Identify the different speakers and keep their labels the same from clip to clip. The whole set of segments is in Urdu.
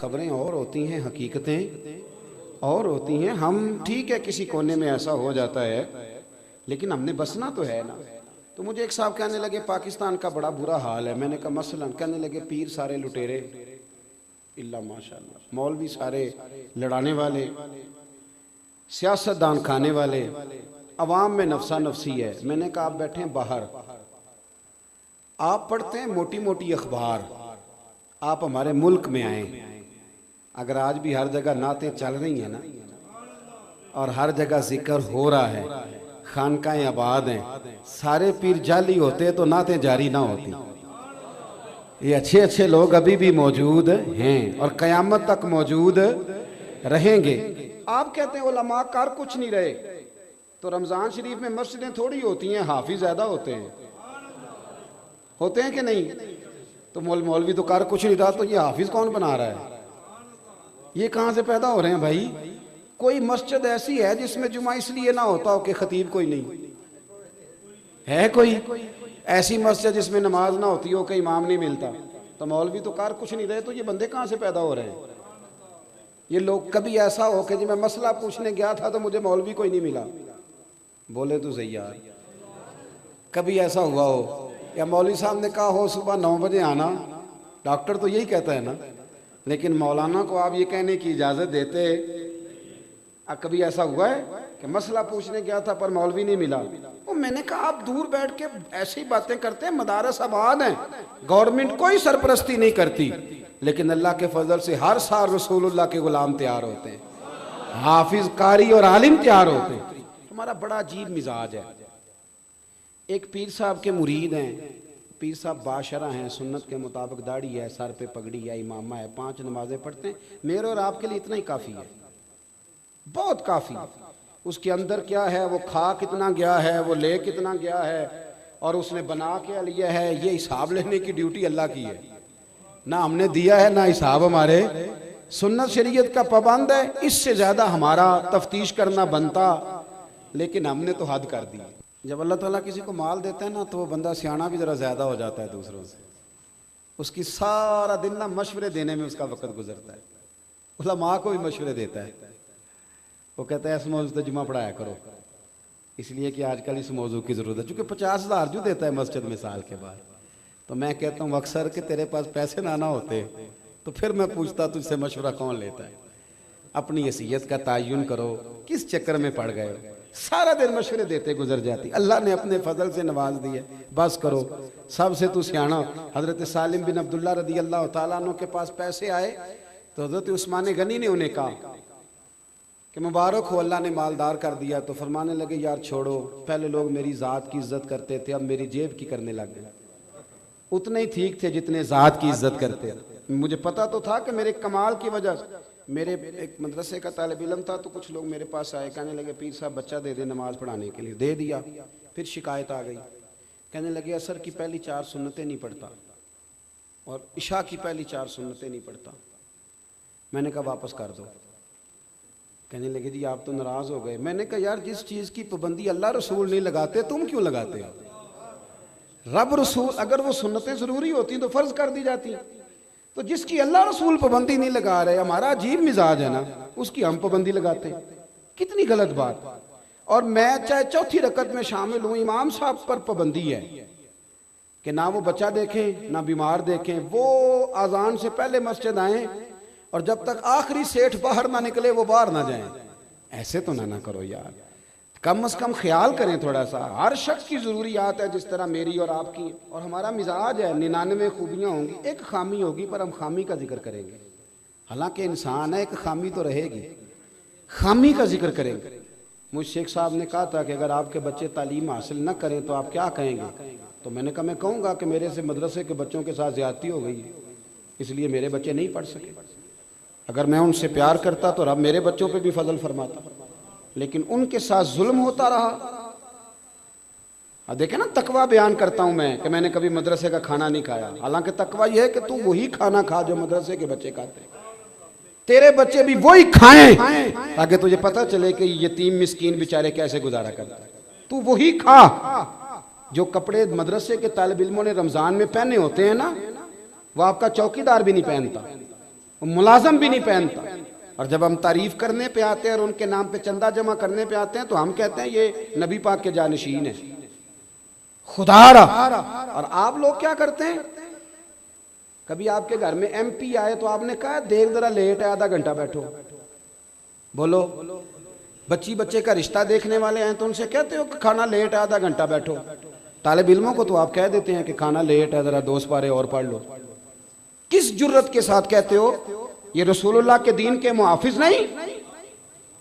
Speaker 1: خبریں اور ہوتی ہیں، حقیقتیں اور ہوتی ہیں. ہم ٹھیک ہے کسی کونے میں ایسا ہو جاتا ہے لیکن ہم نے بسنا تو ہے نا. تو مجھے ایک صاحب کہنے لگے پاکستان کا بڑا برا حال ہے. میں نے کہا مثلا؟ کہنے لگے پیر سارے لٹیرے اللہ ماشاءاللہ، مولوی سارے لڑانے والے، سیاستدان کھانے والے، عوام میں نفسا نفسی ہے. میں نے کہا آپ بیٹھے ہیں باہر، آپ پڑھتے ہیں موٹی موٹی اخبار، آپ ہمارے ملک میں آئیں. اگر آج بھی ہر جگہ نعتیں چل رہی ہیں نا اور ہر جگہ ذکر ہو رہا ہے، خانقاہیں آباد ہیں، سارے پیر جعلی ہوتے تو نعتیں جاری نہ ہوتی. یہ اچھے اچھے لوگ ابھی بھی موجود ہیں اور قیامت تک موجود رہیں گے. آپ کہتے ہیں علماء کر کچھ نہیں رہے، تو رمضان شریف میں مسجدیں تھوڑی ہوتی ہیں، حافظ زیادہ ہوتے ہیں کہ نہیں؟ تو مولوی تو کر کچھ نہیں رہا، تو یہ حافظ کون بنا رہا ہے؟ یہ کہاں سے پیدا ہو رہے ہیں بھائی؟ کوئی مسجد ایسی ہے جس میں جمعہ اس لیے نہ ہوتا ہو کہ خطیب کوئی نہیں ہے؟ کوئی ایسی مسجد جس میں نماز نہ ہوتی ہو کہ امام نہیں ملتا؟ تو مولوی تو کار کچھ نہیں رہے، تو یہ بندے کہاں سے پیدا ہو رہے ہیں؟ یہ لوگ کبھی ایسا ہو کہ جب میں مسئلہ پوچھنے گیا تھا تو مجھے مولوی کوئی نہیں ملا؟ بولے تو صحیح یار. کبھی ایسا ہوا ہو یا مولوی صاحب نے کہا ہو صبح 9 بجے آنا؟ ڈاکٹر تو یہی کہتا ہے نا، لیکن مولانا کو آپ یہ کہنے کی اجازت دیتے؟ کبھی ایسا ہوا ہے کہ مسئلہ پوچھنے گیا تھا پر مولوی نہیں ملا؟ میں نے کہا آپ دور بیٹھ کے ایسی باتیں کرتے ہیں. مدارس آباد ہیں، گورنمنٹ کوئی سرپرستی نہیں کرتی، لیکن اللہ کے فضل سے ہر سال رسول اللہ کے غلام تیار ہوتے ہیں، حافظ، قاری اور عالم تیار ہوتے ہیں. ہمارا بڑا عجیب مزاج ہے. ایک پیر صاحب کے مرید ہیں، پیر صاحب باشرہ ہیں، سنت کے مطابق داڑھی ہے، سر پہ پگڑی ہے، امامہ ہے، 5 نمازیں پڑھتے ہیں. میرے اور آپ کے لیے اتنا ہی کافی ہے، بہت کافی. اس کے اندر کیا ہے، وہ کھا کتنا گیا ہے، وہ لے کتنا گیا ہے، اور اس نے بنا کیا لیا ہے، یہ حساب لینے کی ڈیوٹی اللہ کی ہے. نہ ہم نے دیا ہے نہ حساب ہمارے. سنت شریعت کا پابند ہے، اس سے زیادہ ہمارا تفتیش کرنا بنتا، لیکن ہم نے تو حد کر دی. جب اللہ تعالیٰ کسی کو مال دیتا ہے نا تو وہ بندہ سیاںا بھی ذرا زیادہ ہو جاتا ہے دوسروں سے. اس کی سارا دن نا مشورے دینے میں اس کا وقت گزرتا ہے. علماء کو بھی مشورے دیتا ہے. وہ کہتا ہے اس موضوع سے جمعہ پڑھایا کرو، اس لیے کہ آج کل اس موضوع کی ضرورت ہے، چونکہ 50,000 جو دیتا ہے مسجد میں سال کے بعد. تو میں کہتا ہوں اکثر کہ تیرے پاس پیسے نہ ہوتے تو پھر میں پوچھتا تجھ سے مشورہ کون لیتا ہے. اپنی حیثیت کا تعین کرو، کس چکر میں پڑ گئے؟ سارا دن مشورے دیتے گزر جاتی. اللہ نے اپنے فضل سے نواز دی ہے، بس کرو. سب سے تو سیاںا. حضرت سالم بن عبداللہ رضی اللہ تعالیٰ عنہ کے پاس پیسے آئے تو حضرت عثمان غنی نے انہیں کہا کہ مبارک ہو اللہ نے مالدار کر دیا. تو فرمانے لگے یار چھوڑو، پہلے لوگ میری ذات کی عزت کرتے تھے، اب میری جیب کی کرنے لگ گئے. اتنے ہی ٹھیک تھے جتنے ذات کی عزت کرتے. مجھے پتا تو تھا کہ میرے کمال کی وجہ سے. میرے ایک مدرسے کا طالب علم تھا تو کچھ لوگ میرے پاس آئے، کہنے لگے پیر صاحب بچہ دے دے نماز پڑھانے کے لیے. دے دیا. پھر شکایت آ گئی، کہنے لگے عصر کی پہلی 4 سنتیں نہیں پڑھتا اور عشاء کی پہلی 4 سنتیں نہیں پڑھتا. میں نے کہا واپس کر دو. کہنے لگے جی آپ تو ناراض ہو گئے. میں نے کہا یار جس چیز کی پابندی اللہ رسول نہیں لگاتے تم کیوں لگاتے ہو؟ رب رسول اگر وہ سنتیں ضروری ہوتی تو فرض کر دی جاتی. تو جس کی اللہ رسول پابندی نہیں لگا رہے، ہمارا عجیب مزاج ہے نا، اس کی ہم پابندی لگاتے ہیں. کتنی غلط بات. اور میں چاہے چوتھی رکعت میں شامل ہوں، امام صاحب پر پابندی ہے کہ نہ وہ بچہ دیکھیں نہ بیمار دیکھیں، وہ اذان سے پہلے مسجد آئیں اور جب تک آخری سیٹھ باہر نہ نکلے وہ باہر نہ جائیں. ایسے تو نہ کرو یار، کم از کم خیال کریں تھوڑا سا. ہر شخص کی ضروریات ہے جس طرح میری اور آپ کی. اور ہمارا مزاج ہے 99 خوبیاں ہوں گی، ایک خامی ہوگی پر ہم خامی کا ذکر کریں گے. حالانکہ انسان ہے، ایک خامی تو رہے گی، خامی کا ذکر کریں گے. مجھ شیخ صاحب نے کہا تھا کہ اگر آپ کے بچے تعلیم حاصل نہ کریں تو آپ کیا کہیں گے؟ تو میں نے کہا میں کہوں گا کہ میرے سے مدرسے کے بچوں کے ساتھ زیادتی ہو گئی ہے، اس لیے میرے بچے نہیں پڑھ سکے. اگر میں ان سے پیار کرتا تو رب میرے بچوں پہ بھی فضل فرماتا، لیکن ان کے ساتھ ظلم ہوتا رہا. دیکھیں نا، تقوی بیان کرتا ہوں میں کہ میں نے کبھی مدرسے کا کھانا نہیں کھایا، حالانکہ تقوی یہ ہے کہ تو وہی کھانا کھا جو مدرسے کے بچے کھاتے، تیرے بچے بھی وہی کھائیں تاکہ تجھے پتہ چلے کہ یتیم مسکین بیچارے کیسے گزارا کرتے. تو وہی کھا جو کپڑے مدرسے کے طالب علموں نے رمضان میں پہنے ہوتے ہیں نا، وہ آپ کا چوکیدار بھی نہیں پہنتا. وہ ملازم بھی نہیں پہنتا. اور جب ہم تعریف کرنے پہ آتے ہیں اور ان کے نام پہ چندہ جمع کرنے پہ آتے ہیں تو ہم کہتے ہیں یہ نبی پاک کے جانشین ہیں. خدا را. اور آپ لوگ کیا کرتے ہیں؟ کبھی آپ کے گھر میں ایم پی آئے تو آپ نے کہا دیکھ ذرا لیٹ ہے آدھا گھنٹہ بیٹھو. بولو. بچے کا رشتہ دیکھنے والے ہیں تو ان سے کہتے ہو کہ کھانا لیٹ ہے آدھا گھنٹہ بیٹھو. طالب علموں کو تو آپ کہہ دیتے ہیں کہ کھانا لیٹ ہے ذرا 2 پارے اور پڑھ لو. کس جرت کے ساتھ کہتے ہو؟ یہ رسول اللہ کے دین کے محافظ نہیں؟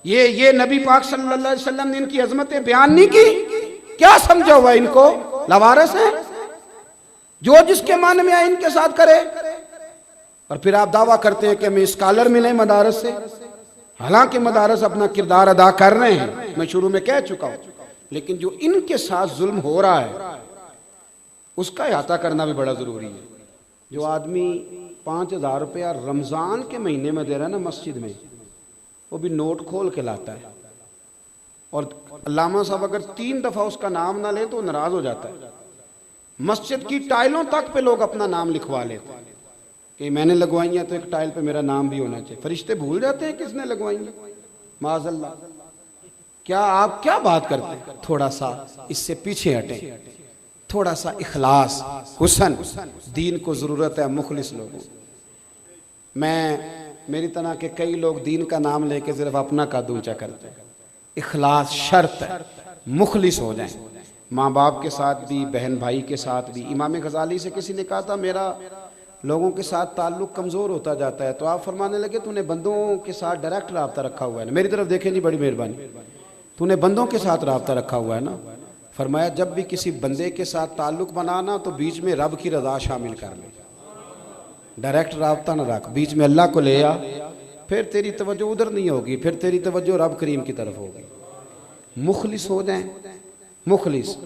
Speaker 1: یہ نبی پاک صلی اللہ علیہ وسلم نے ان کی عظمتیں بیان نہیں کی؟ کیا سمجھا ہوا ان کو؟ لوارث ہیں. جو جس کے معنی میں آئے ان کے ساتھ کرے. اور پھر آپ دعویٰ کرتے ہیں کہ ہمیں اسکالر ملے مدارس سے. حالانکہ مدارس اپنا کردار ادا کر رہے ہیں، میں شروع میں کہہ چکا ہوں. لیکن جو ان کے ساتھ ظلم ہو رہا ہے اس کا احاطہ کرنا بھی بڑا ضروری ہے. جو آدمی 5,000 روپیہ رمضان کے مہینے میں دے رہا ہے نا مسجد میں، وہ بھی نوٹ کھول کے لاتا ہے. اور علامہ صاحب اگر 3 دفعہ اس کا نام نہ لے تو ناراض ہو جاتا ہے. مسجد کی ٹائلوں تک پہ لوگ اپنا نام لکھوا لیتے ہیں کہ میں نے لگوائی ہیں تو ایک ٹائل پہ میرا نام بھی ہونا چاہیے. فرشتے بھول جاتے ہیں کس نے لگوائی ہیں. معاذ اللہ. کیا آپ کیا بات کرتے ہیں؟ تھوڑا سا اس سے پیچھے ہٹیں. تھوڑا سا اخلاص، حسن. دین کو ضرورت ہے مخلص لوگوں. میری طرح کے کئی لوگ دین کا نام لے کے صرف اپنا قد اونچا کرتے ہیں. اخلاص شرط ہے. مخلص ہو جائیں. ماں باپ کے ساتھ بھی، بہن بھائی کے ساتھ بھی. امام غزالی سے کسی نے کہا تھا میرا لوگوں کے ساتھ تعلق کمزور ہوتا جاتا ہے، تو آپ فرمانے لگے تو نے بندوں کے ساتھ ڈائریکٹ رابطہ رکھا ہوا ہے نا. میری طرف دیکھیں جی، بڑی مہربانی. تو نے بندوں کے ساتھ رابطہ رکھا ہوا ہے نا. فرمایا جب بھی کسی بندے کے ساتھ تعلق بنانا تو بیچ میں رب کی رضا شامل کر لے. ڈائریکٹ رابطہ نہ رکھ، بیچ میں اللہ کو لے آ. پھر تیری توجہ ادھر نہیں ہوگی، پھر تیری توجہ رب کریم کی طرف ہوگی. مخلص ہو جائیں. مخلص.